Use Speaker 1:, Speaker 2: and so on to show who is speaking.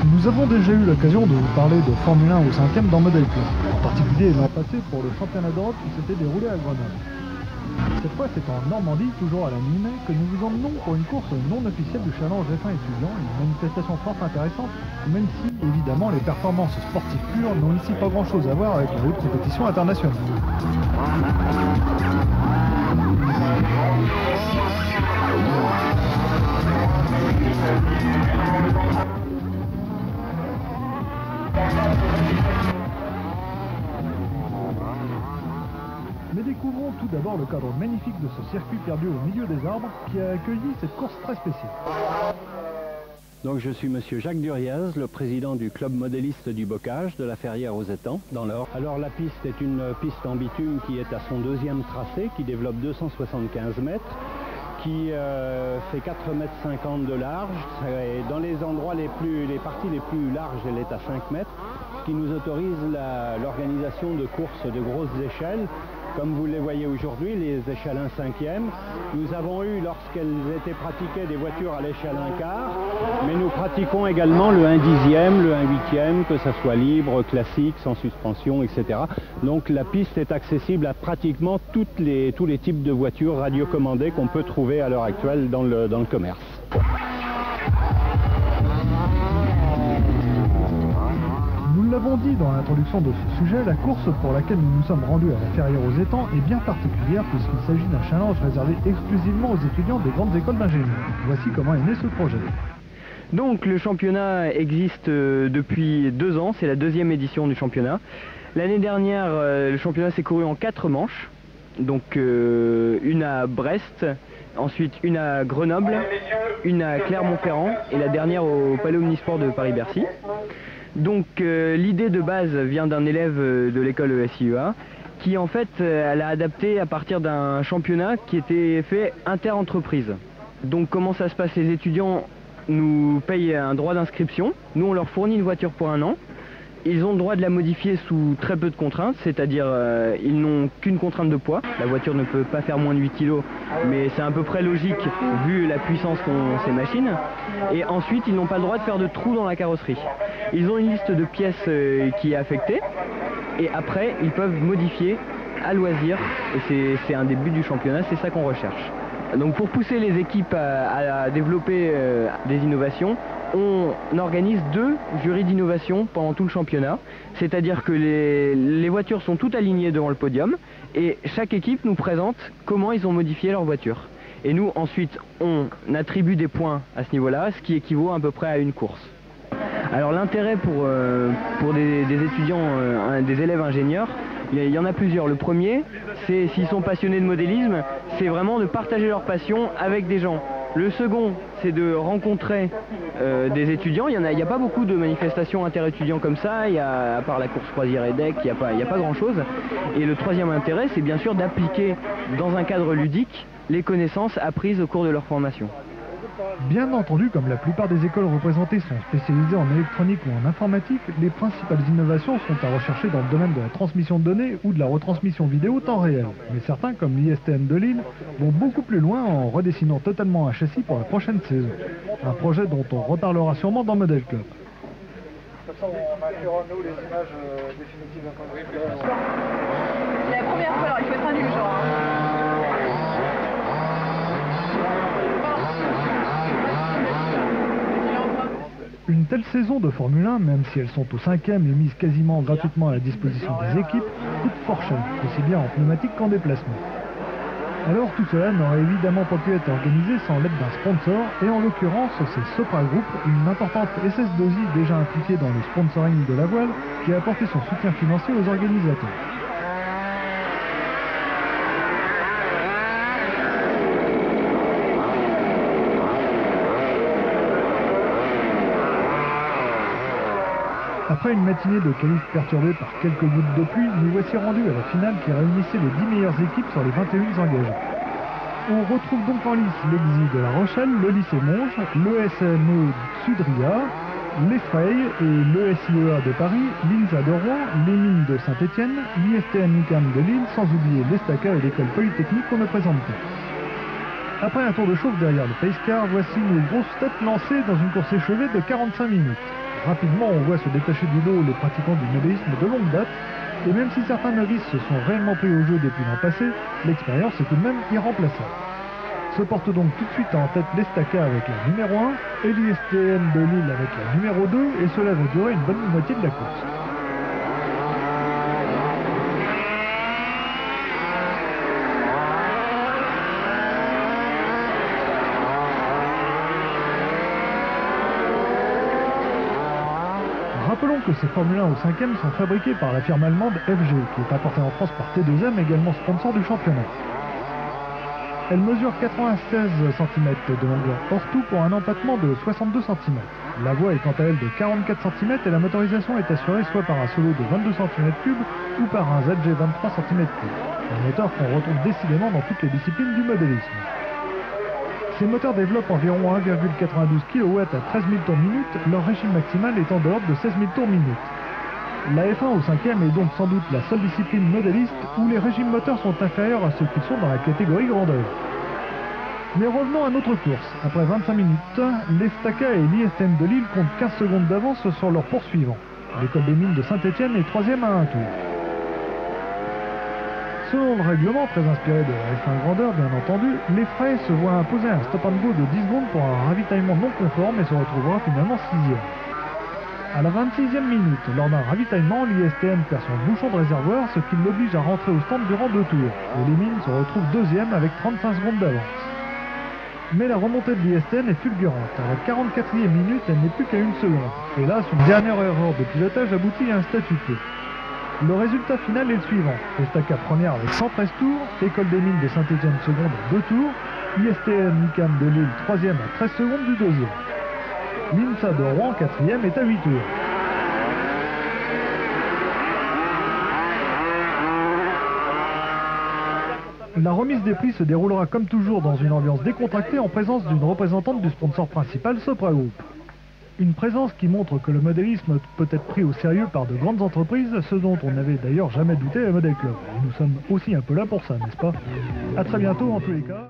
Speaker 1: Nous avons déjà eu l'occasion de vous parler de Formule 1 au 5e dans Model Club, en particulier l'an passé pour le championnat d'Europe qui s'était déroulé à Grenoble. Cette fois, c'est en Normandie, toujours à la mi-mai, que nous vous emmenons pour une course non officielle du Challenge F1 étudiant, une manifestation fort intéressante, même si, évidemment, les performances sportives pures n'ont ici pas grand-chose à voir avec la haute compétition internationale. Mais découvrons tout d'abord le cadre magnifique de ce circuit perdu au milieu des arbres qui a accueilli cette course très spéciale.
Speaker 2: Donc je suis monsieur Jacques Duriez, le président du club modéliste du bocage de la Ferrière aux Étangs dans l'Or. Alors la piste est une piste en bitume qui est à son deuxième tracé, qui développe 275 mètres, qui fait 4,50 m de large. Et dans les endroits les parties les plus larges, elle est à 5 mètres, ce qui nous autorise l'organisation de courses de grosses échelles. Comme vous les voyez aujourd'hui, les échelles 1/5e. Nous avons eu, lorsqu'elles étaient pratiquées, des voitures à l'échelle 1/4, mais nous pratiquons également le 1/10e, le 1/8e, que ça soit libre, classique, sans suspension, etc. Donc la piste est accessible à pratiquement tous les types de voitures radiocommandées qu'on peut trouver à l'heure actuelle dans le commerce.
Speaker 1: Nous l'avons dit dans l'introduction de ce sujet, la course pour laquelle nous nous sommes rendus à la Ferrière aux Étangs est bien particulière puisqu'il s'agit d'un challenge réservé exclusivement aux étudiants des grandes écoles d'ingénieurs. Voici comment est né ce projet.
Speaker 3: Donc le championnat existe depuis 2 ans, c'est la 2e édition du championnat. L'année dernière, le championnat s'est couru en 4 manches, donc une à Brest, ensuite une à Grenoble, une à Clermont-Ferrand et la dernière au Palais Omnisport de Paris-Bercy. Donc l'idée de base vient d'un élève de l'école SIEA qui en fait elle a adapté à partir d'un championnat qui était fait inter-entreprise. Donc comment ça se passe? Les étudiants nous payent un droit d'inscription, nous on leur fournit une voiture pour 1 an. Ils ont le droit de la modifier sous très peu de contraintes, c'est-à-dire ils n'ont qu'une contrainte de poids. La voiture ne peut pas faire moins de 8 kg, mais c'est à peu près logique vu la puissance qu'ont ces machines. Et ensuite, ils n'ont pas le droit de faire de trous dans la carrosserie. Ils ont une liste de pièces qui est affectée, et après, ils peuvent modifier à loisir, et c'est un des buts du championnat, c'est ça qu'on recherche. Donc pour pousser les équipes à développer des innovations, on organise 2 jurys d'innovation pendant tout le championnat, c'est-à-dire que les voitures sont toutes alignées devant le podium et chaque équipe nous présente comment ils ont modifié leur voiture. Et nous ensuite on attribue des points à ce niveau-là, ce qui équivaut à peu près à une course. Alors l'intérêt pour des étudiants, des élèves ingénieurs, il y en a plusieurs. Le premier, c'est s'ils sont passionnés de modélisme, c'est vraiment de partager leur passion avec des gens. Le second, c'est de rencontrer des étudiants. Il n'y a pas beaucoup de manifestations interétudiants comme ça, à part la course croisière EDEC, il n'y a pas grand-chose. Et le troisième intérêt, c'est bien sûr d'appliquer dans un cadre ludique les connaissances apprises au cours de leur formation.
Speaker 1: Bien entendu, comme la plupart des écoles représentées sont spécialisées en électronique ou en informatique, les principales innovations sont à rechercher dans le domaine de la transmission de données ou de la retransmission vidéo temps réel. Mais certains, comme l'ISTN de Lille, vont beaucoup plus loin en redessinant totalement un châssis pour la prochaine saison. Un projet dont on reparlera sûrement dans Model Club.
Speaker 4: Comme ça, on inclura nous les images définitives d'un point de vue.
Speaker 5: C'est la première fois, alors il faut être indulgent.
Speaker 1: Une telle saison de Formule 1, même si elles sont au 5e et mises quasiment gratuitement à la disposition des équipes, coûte fort cher, aussi bien en pneumatique qu'en déplacement. Alors tout cela n'aurait évidemment pas pu être organisé sans l'aide d'un sponsor, et en l'occurrence c'est Sopra Group, une importante SS2I déjà impliquée dans le sponsoring de la voile, qui a apporté son soutien financier aux organisateurs. Après une matinée de qualif perturbée par quelques gouttes de pluie, nous voici rendus à la finale qui réunissait les 10 meilleures équipes sur les 21 engagées. On retrouve donc en lice l'Exy de La Rochelle, le lycée Monge, le SME Sudria, Les Frey et l'ESIEA de Paris, l'INSA de Rouen, les Mines de Saint-Étienne, l'ISTN UQAM de Lille, sans oublier l'ESTACA et l'école polytechnique qu'on ne présente pas. Après un tour de chauffe derrière le Pace Car, voici nos grosses têtes lancées dans une course échevée de 45 minutes. Rapidement, on voit se détacher du lot les pratiquants du modélisme de longue date, et même si certains novices se sont réellement pris au jeu depuis l'an passé, l'expérience est tout de même irremplaçable. Se porte donc tout de suite en tête l'ESTACA avec la numéro 1 et l'ISTN de Lille avec la numéro 2, et cela va durer une bonne moitié de la course. Rappelons que ces Formule 1 au 5e sont fabriqués par la firme allemande FG, qui est apportée en France par T2M, également sponsor du championnat. Elle mesure 96 cm de longueur hors tout pour un empattement de 62 cm. La voie est quant à elle de 44 cm et la motorisation est assurée soit par un solo de 22 cm3 ou par un ZG 23 cm3. Un moteur qu'on retrouve décidément dans toutes les disciplines du modélisme. Ces moteurs développent environ 1,92 kW à 13 000 tours minute, leur régime maximal étant de l'ordre de 16 000 tours minute. La F1 au 5e est donc sans doute la seule discipline modéliste où les régimes moteurs sont inférieurs à ceux qui sont dans la catégorie grandeur. Mais revenons à notre course. Après 25 minutes, l'ESTACA et l'ISTN de Lille comptent 15 secondes d'avance sur leurs poursuivants. L'école des mines de Saint-Étienne est 3e à un tour. Selon le règlement, très inspiré de la F1 grandeur bien entendu, les Frey se voient imposer un stop and go de 10 secondes pour un ravitaillement non conforme et se retrouvera finalement 6e. À la 26e minute, lors d'un ravitaillement, l'ISTN perd son bouchon de réservoir, ce qui l'oblige à rentrer au stand durant 2 tours. Et les mines se retrouvent 2e avec 35 secondes d'avance. Mais la remontée de l'ISTN est fulgurante. À la 44e minute, elle n'est plus qu'à 1 seconde. Et là, son dernière erreur de pilotage aboutit à un statu quo. Le résultat final est le suivant. L'ESTACA première avec 113 tours, École des mines de Saint-Étienne seconde à 2 tours, ISTN UQAM de Lille 3e à 13 secondes du 2e. L'INSA de Rouen 4e est à 8 tours. La remise des prix se déroulera comme toujours dans une ambiance décontractée en présence d'une représentante du sponsor principal Sopra Group. Une présence qui montre que le modélisme peut être pris au sérieux par de grandes entreprises, ce dont on n'avait d'ailleurs jamais douté à Model Club. Et nous sommes aussi un peu là pour ça, n'est-ce pas? A très bientôt en tous les cas.